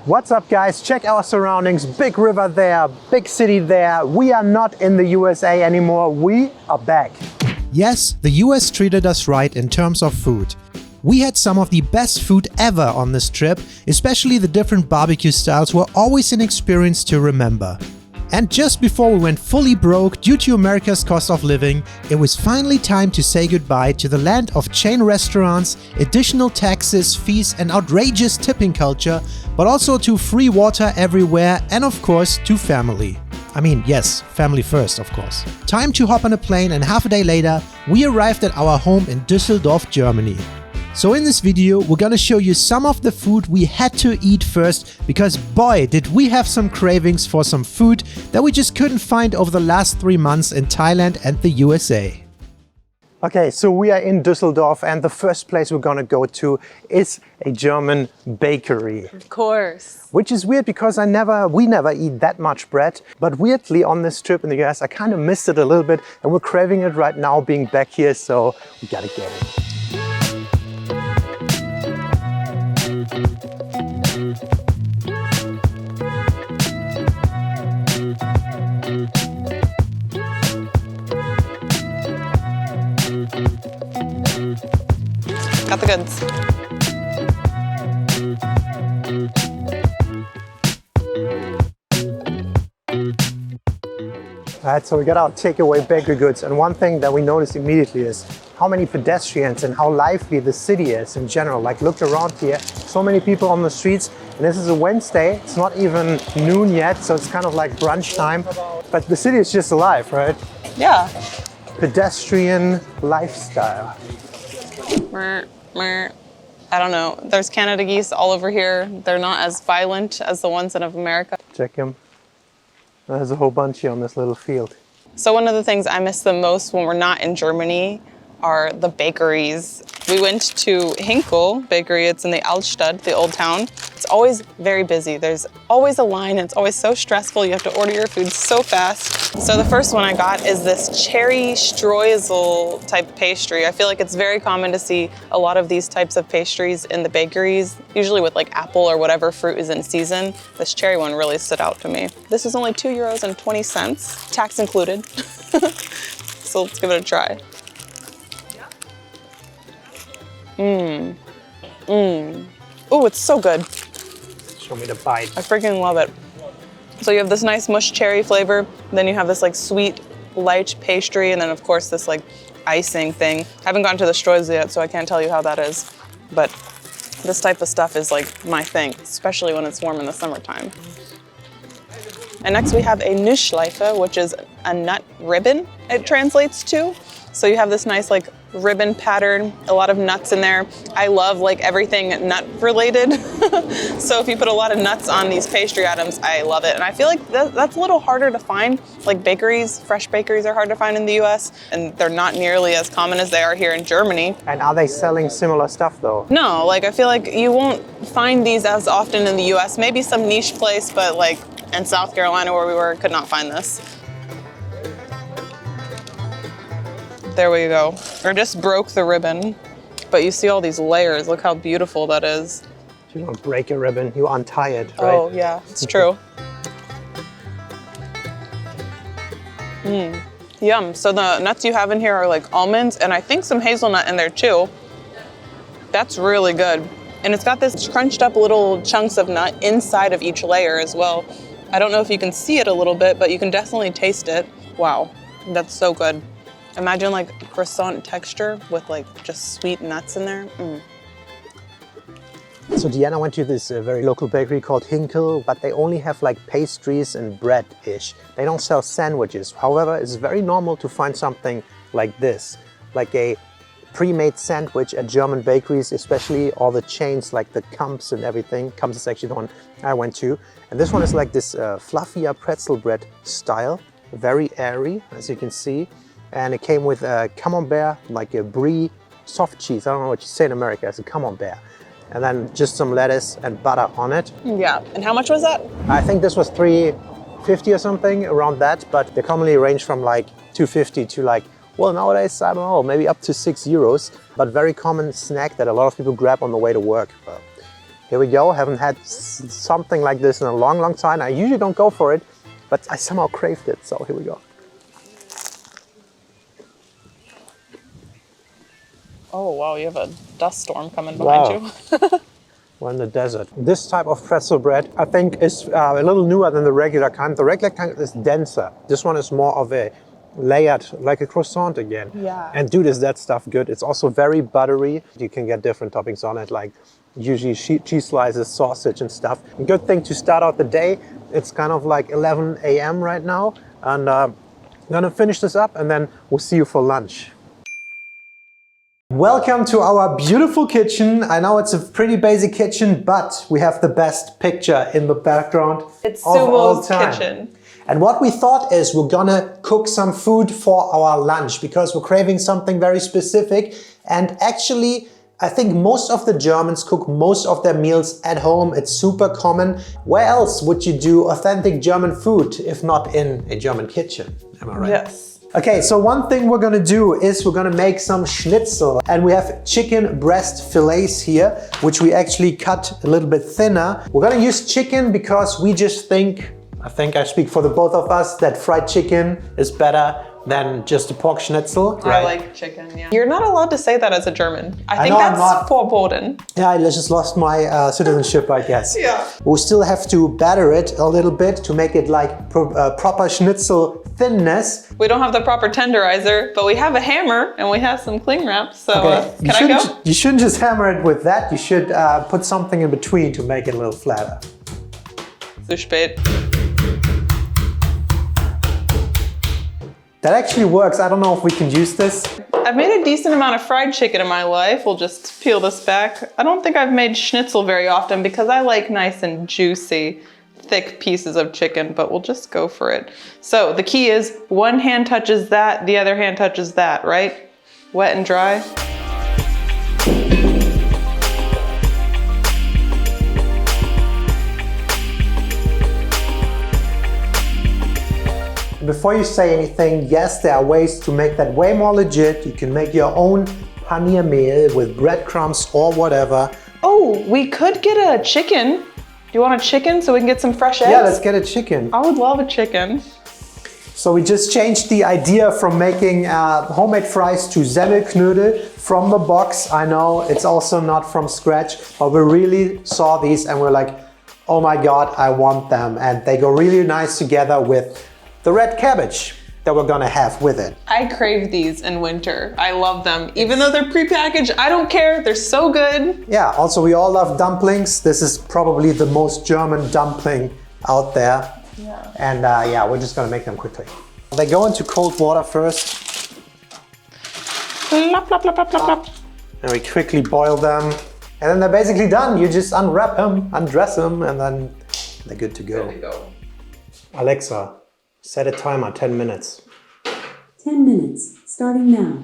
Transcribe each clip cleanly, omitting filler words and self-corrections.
What's up guys, check our surroundings, big river there, big city there. We are not in the USA anymore, we are back. Yes, the US treated us right in terms of food. We had some of the best food ever on this trip, especially the different barbecue styles were always an experience to remember. And just before we went fully broke due to America's cost of living, it was finally time to say goodbye to the land of chain restaurants, additional taxes, fees and outrageous tipping culture, but also to free water everywhere and of course to family. I mean, yes, family first, of course. Time to hop on a plane and half a day later, we arrived at our home in Düsseldorf, Germany. So in this video, we're gonna show you some of the food we had to eat first, because boy, did we have some cravings for some food that we just couldn't find over the last 3 months in Thailand and the USA. Okay, so we are in Düsseldorf and the first place we're gonna go to is a German bakery. Of course. Which is weird because we never eat that much bread. But weirdly on this trip in the US, I kind of missed it a little bit and we're craving it right now being back here, so we gotta get it. Got the goods. Alright, so we got our takeaway bakery goods, and one thing that we noticed immediately is how many pedestrians and how lively the city is in general. Like, look around here, so many people on the streets, and this is a Wednesday, it's not even noon yet, so it's kind of like brunch time, but the city is just alive, right? Yeah. Pedestrian lifestyle. I don't know. There's Canada geese all over here. They're not as violent as the ones in America. Check them. There's a whole bunch here on this little field. So one of the things I miss the most when we're not in Germany are the bakeries. We went to Hinkel Bakery. It's in the Altstadt, the old town. It's always very busy. There's always a line and it's always so stressful. You have to order your food so fast. So the first one I got is this cherry streusel type pastry. I feel like it's very common to see a lot of these types of pastries in the bakeries, usually with like apple or whatever fruit is in season. This cherry one really stood out to me. This is only €2.20, tax included. So let's give it a try. Oh, it's so good. Show me the bite. I freaking love it. So you have this nice mush cherry flavor, then you have this like sweet, light pastry, and then of course this like icing thing. I haven't gotten to the streusel yet, so I can't tell you how that is. But this type of stuff is like my thing, especially when it's warm in the summertime. And next we have a Nussschleife, which is a nut ribbon, it translates to. So you have this nice like ribbon pattern, a lot of nuts in there. I love like everything nut related. So if you put a lot of nuts on these pastry items, I love it. And I feel like that's a little harder to find. Like bakeries, fresh bakeries are hard to find in the US, and they're not nearly as common as they are here in Germany. And are they selling similar stuff though? No, like I feel like you won't find these as often in the US. Maybe some niche place, but like in South Carolina where we were, could not find this. There we go. Or just broke the ribbon. But you see all these layers. Look how beautiful that is. You don't break a ribbon, you untie it, right? Oh yeah, it's true. Yum. So the nuts you have in here are like almonds, and I think some hazelnut in there too. That's really good. And it's got this crunched up little chunks of nut inside of each layer as well. I don't know if you can see it a little bit, but you can definitely taste it. Wow, that's so good. Imagine like croissant texture with like just sweet nuts in there. So Deanna went to this very local bakery called Hinkel, but they only have like pastries and bread-ish. They don't sell sandwiches. However, it's very normal to find something like this, like a pre-made sandwich at German bakeries, especially all the chains like the Kamps and everything. Kamps is actually the one I went to. And this one is like this fluffier pretzel bread style, very airy, as you can see. And it came with a camembert, like a brie, soft cheese. I don't know what you say in America, it's a camembert. And then just some lettuce and butter on it. Yeah, and how much was that? I think this was $3.50 or something, around that, but they commonly range from like $2.50 to like, well, nowadays, I don't know, maybe up to €6. But very common snack that a lot of people grab on the way to work. But Here we go. Haven't had something like this in a long, long time. I usually don't go for it, but I somehow craved it. So here we go. Oh, wow, you have a dust storm coming behind you. We're in the desert. This type of pretzel bread, I think, is a little newer than the regular kind. The regular kind is denser. This one is more of a layered, like a croissant again. Yeah. And dude, is that stuff good. It's also very buttery. You can get different toppings on it, like usually cheese slices, sausage and stuff. A good thing to start out the day. It's kind of like 11 a.m. right now. And I'm gonna finish this up and then we'll see you for lunch. Welcome to our beautiful kitchen. I know it's a pretty basic kitchen, but we have the best picture in the background It's of all Sumo's time. kitchen. And what we thought is we're gonna cook some food for our lunch because we're craving something very specific. And actually, I think most of the Germans cook most of their meals at home. It's super common. Where else would you do authentic German food if not in a German kitchen? Am I right? Yes. Okay, so one thing we're gonna do is we're gonna make some schnitzel. And we have chicken breast fillets here, which we actually cut a little bit thinner. We're gonna use chicken because we just think, I think I speak for the both of us, that fried chicken is better than just a pork schnitzel. Right? I like chicken, yeah. You're not allowed to say that as a German. I think know I'm that's not. verboten. Yeah, I just lost my citizenship, I guess. Yeah. We still have to batter it a little bit to make it like proper schnitzel thinness. We don't have the proper tenderizer, but we have a hammer and we have some cling wrap. So can I go? You shouldn't just hammer it with that. You should put something in between to make it a little flatter. Zu spät. That actually works. I don't know if we can use this. I've made a decent amount of fried chicken in my life. We'll just peel this back. I don't think I've made schnitzel very often because I like nice and juicy, thick pieces of chicken, but we'll just go for it. So the key is one hand touches that, the other hand touches that, right? Wet and dry. Before you say anything, yes, there are ways to make that way more legit. You can make your own paneer meal with breadcrumbs or whatever. Oh, we could get a chicken. Do you want a chicken so we can get some fresh eggs? Yeah, let's get a chicken. I would love a chicken. So we just changed the idea from making homemade fries to Semmelknödel from the box. I know it's also not from scratch, but we really saw these and we're like, oh my God, I want them. And they go really nice together with the red cabbage that we're gonna have with it. I crave these in winter. I love them. Even though they're prepackaged, I don't care. They're so good. Yeah, also we all love dumplings. This is probably the most German dumpling out there. Yeah. And yeah, we're just gonna make them quickly. They go into cold water first. Plop, plop, plop, plop, plop, plop. And we quickly boil them. And then they're basically done. You just unwrap them, undress them, and then they're good to go. There we go. Alexa, set a timer, 10 minutes. 10 minutes, starting now.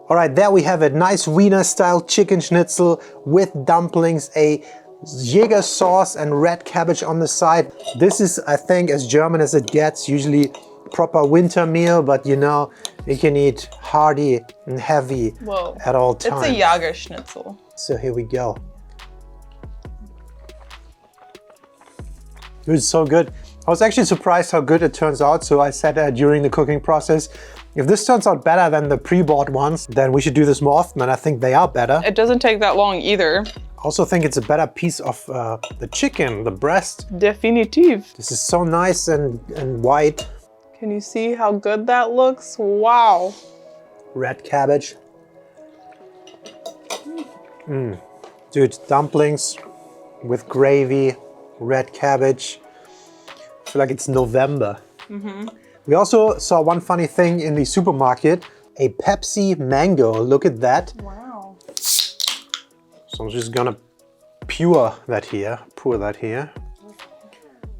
All right, there we have it. Nice Wiener style chicken schnitzel with dumplings, a Jäger sauce and red cabbage on the side. This is, I think, as German as it gets, usually proper winter meal, but you know, you can eat hearty and heavy at all times. It's a Jäger schnitzel. So here we go. It was so good. I was actually surprised how good it turns out. So I said during the cooking process, if this turns out better than the pre-bought ones, then we should do this more often, and I think they are better. It doesn't take that long either. I also think it's a better piece of the chicken, the breast. Definitiv. This is so nice and white. Can you see how good that looks? Wow. Red cabbage. Dude, dumplings with gravy, red cabbage. I feel like it's November. We also saw one funny thing in the supermarket, a Pepsi mango. Look at that. Wow. So I'm just gonna pour that here.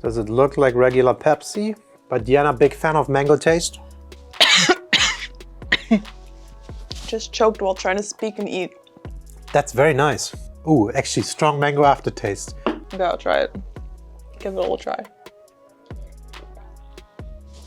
Does it look like regular Pepsi? But Diana, big fan of mango taste? Just choked while trying to speak and eat. That's very nice. Ooh, actually strong mango aftertaste. Okay, I'll try it. Give it a little try.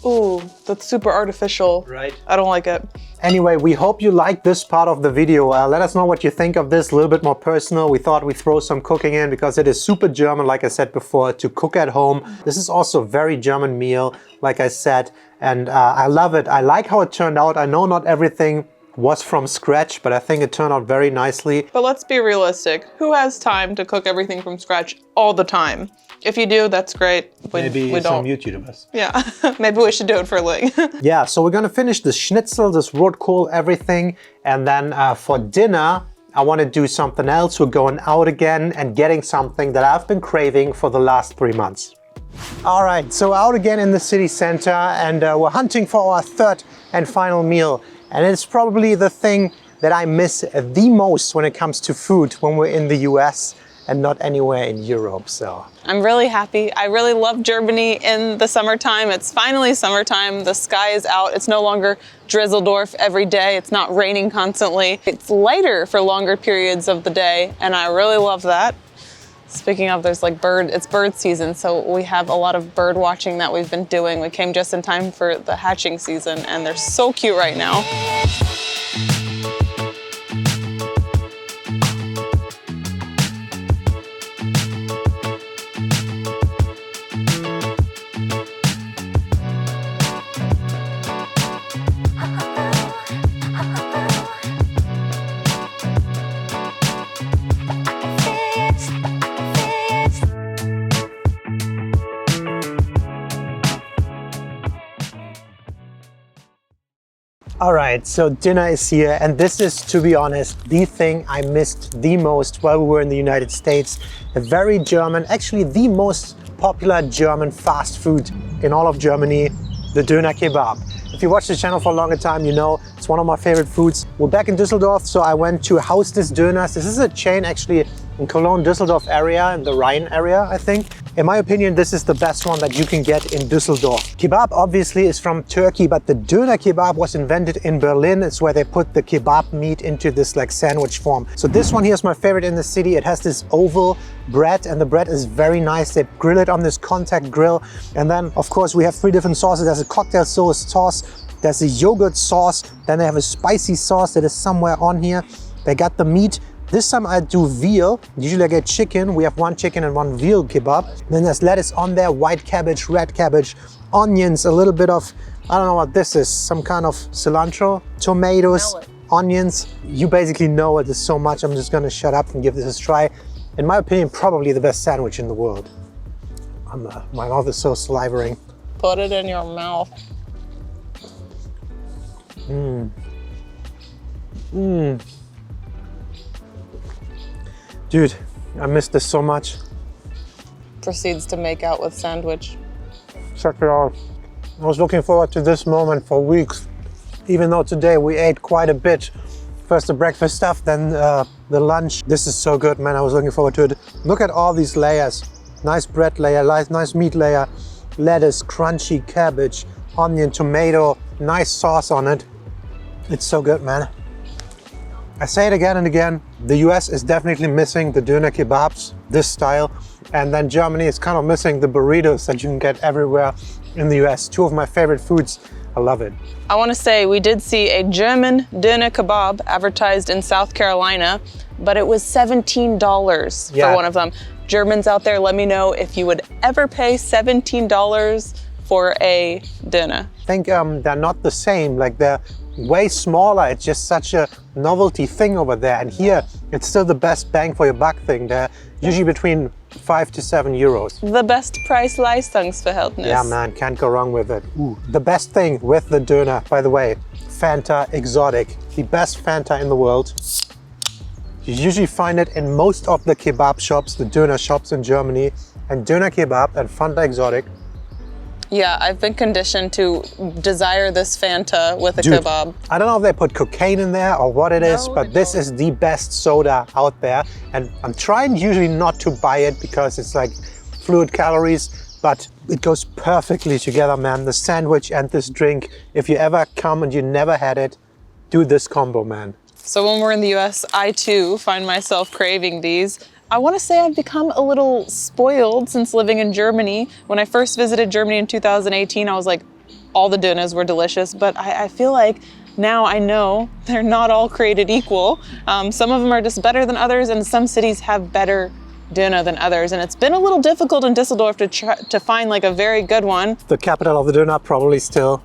Ooh, that's super artificial. Right. I don't like it. Anyway, we hope you liked this part of the video. Let us know what you think of this, a little bit more personal. We thought we'd throw some cooking in because it is super German, like I said before, to cook at home. This is also a very German meal, like I said, and I love it. I like how it turned out. I know not everything was from scratch, but I think it turned out very nicely. But let's be realistic. Who has time to cook everything from scratch all the time? If you do, that's great. Maybe we some don't. YouTubers. Yeah, maybe we should do it for a living. Yeah, so we're gonna finish the schnitzel, this rotkohl, everything. And then for dinner, I wanna do something else. We're going out again and getting something that I've been craving for the last 3 months. All right, so out again in the city center, and we're hunting for our third and final meal. And it's probably the thing that I miss the most when it comes to food when we're in the US and not anywhere in Europe, so. I'm really happy. I really love Germany in the summertime. It's finally summertime. The sky is out. It's no longer Dusseldorf every day. It's not raining constantly. It's lighter for longer periods of the day, and I really love that. Speaking of, there's like it's bird season, so we have a lot of bird watching that we've been doing. We came just in time for the hatching season, and they're so cute right now. All right, so dinner is here, and this is, to be honest, the thing I missed the most while we were in the United States. A very German, actually the most popular German fast food in all of Germany, the Döner Kebab. If you watch the channel for a longer time, you know it's one of my favorite foods. We're back in Düsseldorf, so I went to Haus des Döners. This is a chain actually in Cologne, Düsseldorf area, in the Rhine area, I think. In my opinion, this is the best one that you can get in Düsseldorf. Kebab obviously is from Turkey, but the Döner Kebab was invented in Berlin. It's where they put the kebab meat into this like sandwich form. So this one here is my favorite in the city. It has this oval bread, and the bread is very nice. They grill it on this contact grill. And then of course we have 3 different sauces. There's a cocktail sauce, there's a yogurt sauce, then they have a spicy sauce that is somewhere on here. They got the meat. This time I do veal. Usually I get chicken. We have 1 chicken and 1 veal kebab. Then there's lettuce on there, white cabbage, red cabbage, onions, a little bit of, I don't know what this is, some kind of cilantro, tomatoes, onions. You basically know it is so much. I'm just gonna shut up and give this a try. In my opinion, probably the best sandwich in the world. My mouth is so salivating. Put it in your mouth. Dude, I missed this so much. Proceeds to make out with sandwich. Check it out. I was looking forward to this moment for weeks, even though today we ate quite a bit. First the breakfast stuff, then the lunch. This is so good, man. I was looking forward to it. Look at all these layers. Nice bread layer, nice meat layer, lettuce, crunchy cabbage, onion, tomato, nice sauce on it. It's so good, man. I say it again and again, the US is definitely missing the Döner kebabs, this style, and then Germany is kind of missing the burritos that you can get everywhere in the US. 2 of my favorite foods. I love it. I want to say we did see a German Döner kebab advertised in South Carolina, but it was $17 for one of them. Germans out there, let me know if you would ever pay $17 for a Döner. I think they're not the same, like they're way smaller. It's just such a novelty thing over there, and here it's still the best bang for your buck thing. They're usually between 5 to 7 euros. The best Preis-Leistungsverhältnis. Yeah, man, can't go wrong with it. Ooh. The best thing with the Döner, by the way, Fanta Exotic, the best Fanta in the world. You usually find it in most of the kebab shops, the Döner shops in Germany, and Döner Kebab and Fanta Exotic Yeah, I've been conditioned to desire this Fanta with a Dude, kebab. I don't know if they put cocaine in there or what it is, No, but they this don't. is the best soda out there. And I'm trying usually not to buy it because it's like fluid calories, but it goes perfectly together, man. The sandwich and this drink. If you ever come and you never had it, do this combo, man. So when we're in the US, I too find myself craving these. I want to say I've become a little spoiled since living in Germany. When I first visited Germany in 2018, I was like, all the donuts were delicious, but I feel like now I know they're not all created equal. Some of them are just better than others, and some cities have better doner than others. And it's been a little difficult in Düsseldorf to find like a very good one. The capital of the donut probably still.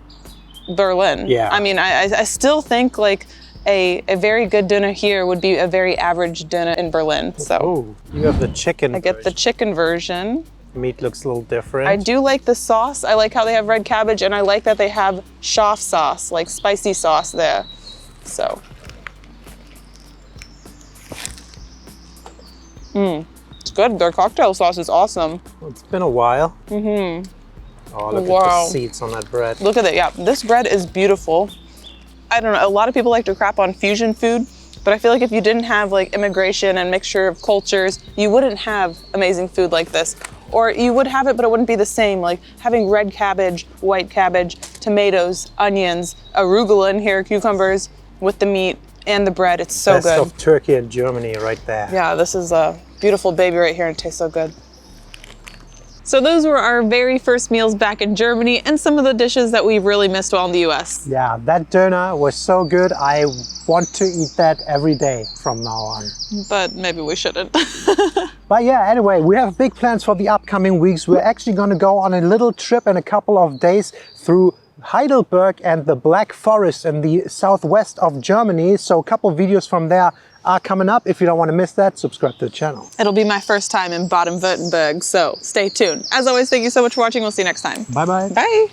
Berlin. Yeah. I mean, I still think like a very good doner here would be a very average doner in Berlin. So Oh, you have the chicken. I get the chicken version. Meat looks a little different. I do like the sauce. I like how they have red cabbage, and I like that they have Schaaf sauce, like spicy sauce there. So. It's good. Their cocktail sauce is awesome. It's been a while. Mm-hmm. Oh, look at Wow. the seeds on that bread. Look at it. Yeah, this bread is beautiful. I don't know. A lot of people like to crap on fusion food, but I feel like if you didn't have like immigration and mixture of cultures, you wouldn't have amazing food like this. Or you would have it, but it wouldn't be the same. Like having red cabbage, white cabbage, tomatoes, onions, arugula in here, cucumbers with the meat and the bread. It's so Best good. of Turkey and Germany right there. Yeah, this is a beautiful baby right here and it tastes so good. So those were our very first meals back in Germany and some of the dishes that we really missed while in the US. Yeah, that doner was so good. I want to eat that every day from now on. But maybe we shouldn't. But yeah, anyway, we have big plans for the upcoming weeks. We're actually going to go on a little trip in a couple of days through Heidelberg and the Black Forest in the southwest of Germany. So a couple videos from there are coming up. If you don't want to miss that, subscribe to the channel. It'll be my first time in Baden-Württemberg, so stay tuned. As always, thank you so much for watching. We'll see you next time. Bye-bye. Bye.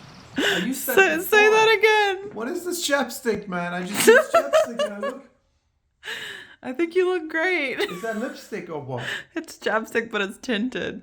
You said Say it before. that again. What is this chapstick, man? I just used chapstick and I look. I think you look great. Is that lipstick or what? It's chapstick, but it's tinted.